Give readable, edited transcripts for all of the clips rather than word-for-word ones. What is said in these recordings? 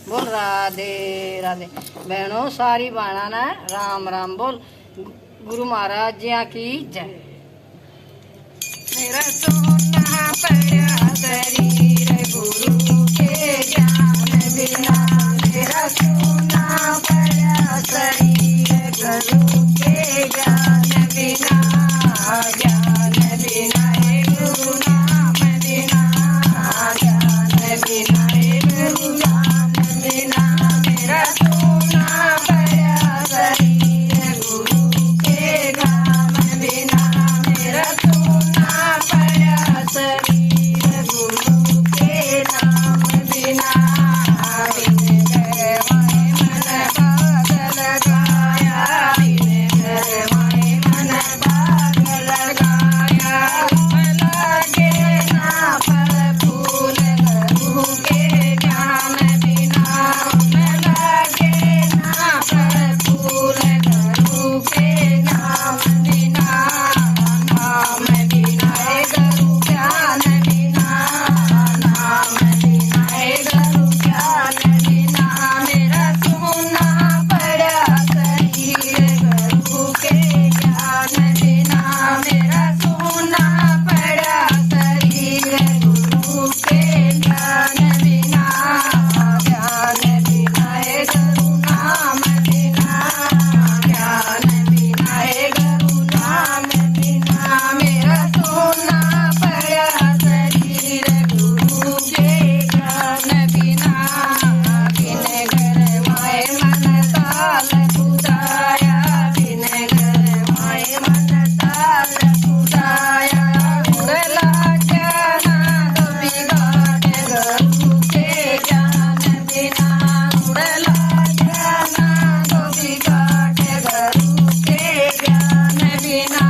बोल राधे राधे। बहनों सारी बाणा ने राम राम बोल। गुरु महाराज जी की जय। मेरा सोना पड़ा शरीर गुरु के ज्ञान बिना। मेरा सोना पड़ा शरीर गुरु के ज्ञान बिना। ज्ञान बिना है गुरु नाम बिना। ज्ञान बिना है गुरु नाम बिना। मेरा सोना पड़ा शरीर गुरु के नाम बिना। मेरा सोना पड़ा शरीर गुरु के नाम बिना। बिन गए मन पागल गाया। बिन गए मन पागल गाया। लगे ना फल फूल गुरु के ज्ञान बिना। लगे ना फल फूल गुरु के नाम बिना। नाम बिना है गुरु ज्ञान बिना। नाम बिना है गुरु ज्ञान बिना। मेरा सोना पड़ा शरीर गुरु के ज्ञान बिना। मेरा सोना पड़ा शरीर गुरु के ज्ञान बिना। ज्ञान बिना है गुरु नाम बिना। ज्ञान बिना है गुरु नाम बिना। मेरा सोना पड़ा शरीर गुरु के ज्ञान बिना। बिन घर माए मन ताल खुदाया। बिन घर माए मन ताल खुदाया। उड़ला जाना तो बिगाड़ गुरु के ज्ञान बिना। उड़ला जाना तो बिगाड़ गुरु के ज्ञान बिना।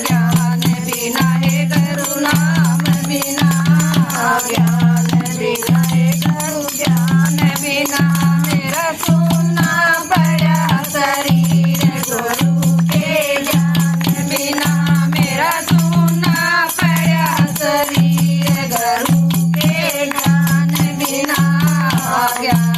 ज्ञान बिना है गुरु नाम बिना। ज्ञान बिना है गुरु ज्ञान बिना। मेरा सोना पड़ा शरीर गुरु के ज्ञान बिना। मेरा सोना पड़ा शरीर गुरु के ज्ञान बिना। ज्ञान